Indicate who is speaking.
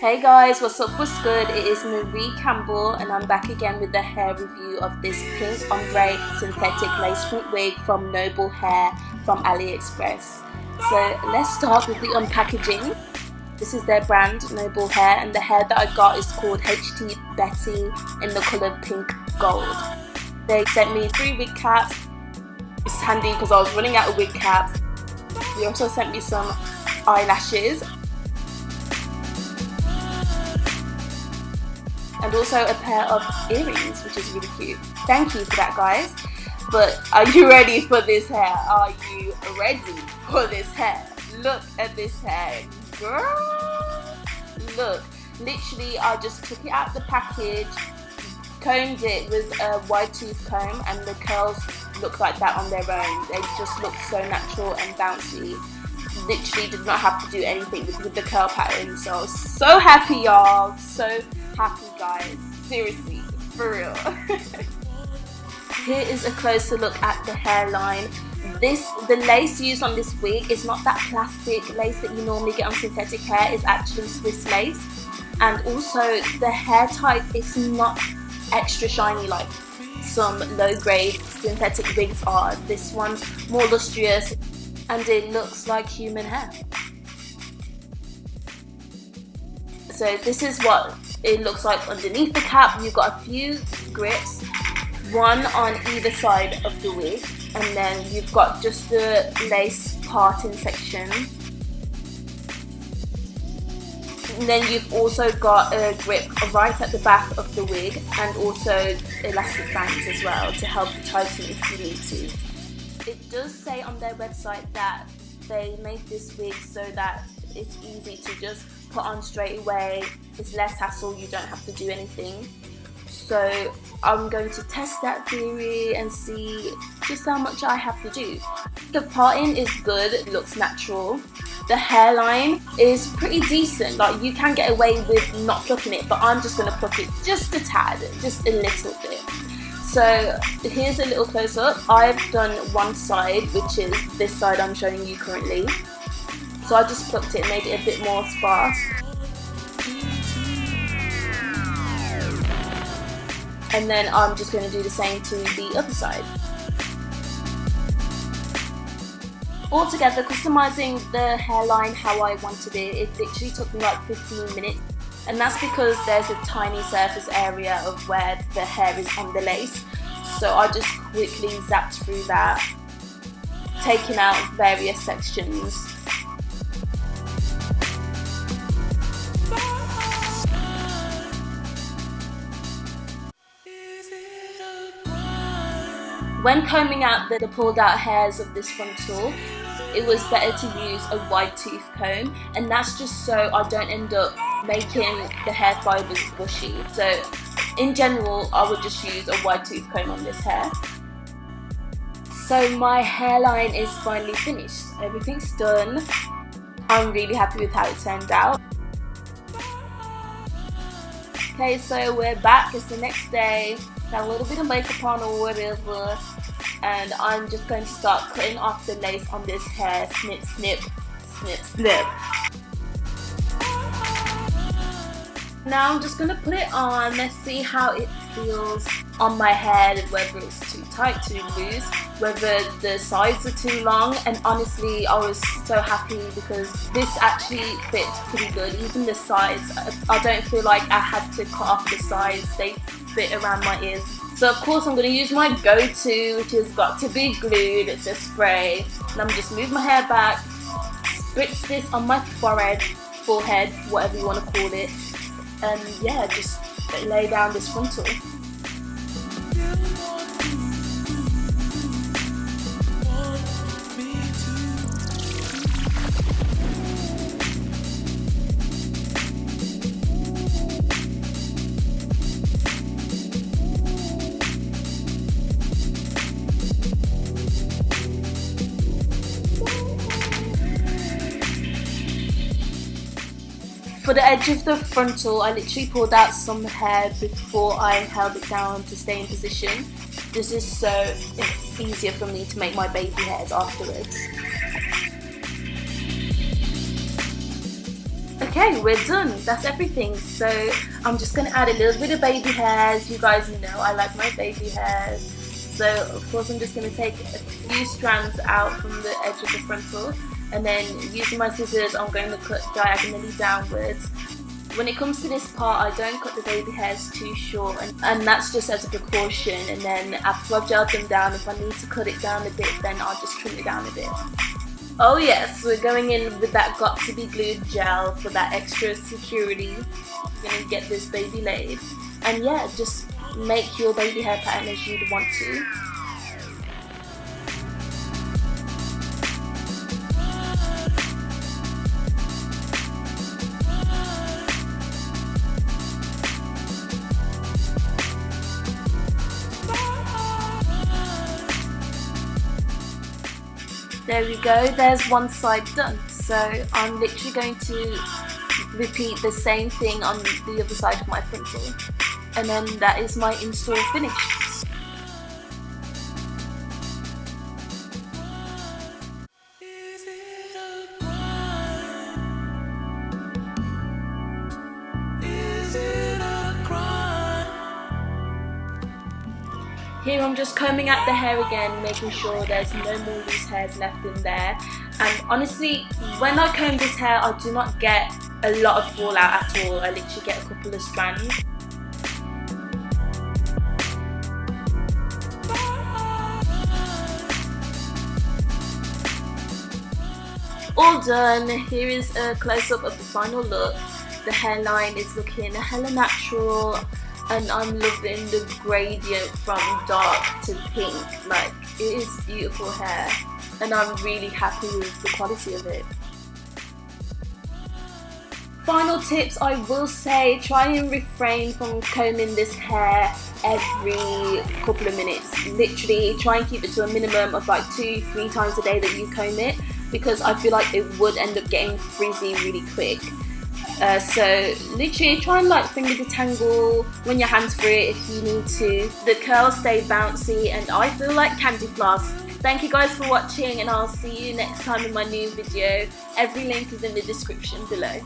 Speaker 1: Hey guys, what's up, what's good? It is Marie Campbell and I'm back again with the hair review of this pink ombre synthetic lace front wig from Noble Hair from AliExpress. So let's start with the unpackaging. This is their brand, Noble Hair, and the hair that I got is called HT Betty in the colour pink gold. They sent me 3 wig caps. It's handy because I was running out of wig caps. They also sent me some eyelashes. And also a pair of earrings, which is really cute. Thank you for that, guys. But are you ready for this hair? Are you ready for this hair? Look at this hair, girl. Look, literally I just took it out of the package, combed it with a wide tooth comb, and the curls look like that on their own. They just look so natural and bouncy. Literally did not have to do anything with the curl pattern. So I was so happy, y'all. So happy, guys. Seriously, for real. Here is a closer look at the hairline. The lace used on this wig is not that plastic lace that you normally get on synthetic hair. It's actually Swiss lace. And also the hair type is not extra shiny like some low-grade synthetic wigs are. This one's more lustrous and it looks like human hair. So this is what it looks like underneath the cap. You've got a few grips, one on either side of the wig, and then you've got just the lace parting section. And then you've also got a grip right at the back of the wig, and also elastic bands as well to help you tighten if you need to. It does say on their website that they make this wig so that it's easy to just put on straight away. It's less hassle, you don't have to do anything. So I'm going to test that theory and see just how much I have to do. The parting is good, it looks natural. The hairline is pretty decent, like you can get away with not plucking it, but I'm just going to pluck it just a tad, just a little bit. So here's a little close up. I've done one side, which is this side I'm showing you currently. So I just plucked it and made it a bit more sparse. And then I'm just going to do the same to the other side. Altogether, customizing the hairline how I wanted it literally took me like 15 minutes. And that's because there's a tiny surface area of where the hair is on the lace. So I just quickly zapped through that, taking out various sections. When combing out the pulled out hairs of this frontal, it was better to use a wide tooth comb, and that's just so I don't end up making the hair fibers bushy. So in general, I would just use a wide tooth comb on this hair. So my hairline is finally finished. Everything's done. I'm really happy with how it turned out. Okay, so we're back. It's the next day. Got a little bit of makeup on or whatever, and I'm just going to start cutting off the lace on this hair. Snip, snip, snip, snip. Now I'm just going to put it on. Let's see how it feels on my head, whether it's too tight, too loose, whether the sides are too long. And honestly, I was so happy because this actually fits pretty good. Even the sides, I don't feel like I had to cut off the sides. They fit around my ears. So of course I'm going to use my go-to, which has got to be glued. It's a spray. And I'm just move my hair back, spritz this on my forehead, whatever you want to call it. And yeah, just lay down this frontal. For the edge of the frontal, I literally pulled out some hair before I held it down to stay in position. This is so it's easier for me to make my baby hairs afterwards. Okay, we're done. That's everything. So I'm just going to add a little bit of baby hairs. You guys know I like my baby hairs. So of course I'm just going to take a few strands out from the edge of the frontal, and then using my scissors I'm going to cut diagonally downwards. When it comes to this part, I don't cut the baby hairs too short, and that's just as a precaution. And then after I've gelled them down, if I need to cut it down a bit, then I'll just trim it down a bit. Oh yes, we're going in with that got to be glued gel for that extra security. We're going to get this baby laid. And yeah, just make your baby hair pattern as you'd want to. There we go, there's one side done. So I'm literally going to repeat the same thing on the other side of my frontal. And then that is my install finished. Here I'm just combing out the hair again, making sure there's no more loose hairs left in there. And honestly, when I comb this hair, I do not get a lot of fallout at all. I literally get a couple of strands. All done. Here is a close-up of the final look. The hairline is looking hella natural, and I'm loving the gradient from dark to pink. Like, it is beautiful hair, and I'm really happy with the quality of it. Final tips, I will say, try and refrain from combing this hair every couple of minutes. Literally try and keep it to a minimum of like 2-3 times a day that you comb it, because I feel like it would end up getting frizzy really quick. So literally try and like finger detangle, run your hands through it if you need to. The curls stay bouncy and I feel like candy floss. Thank you guys for watching, and I'll see you next time in my new video. Every link is in the description below.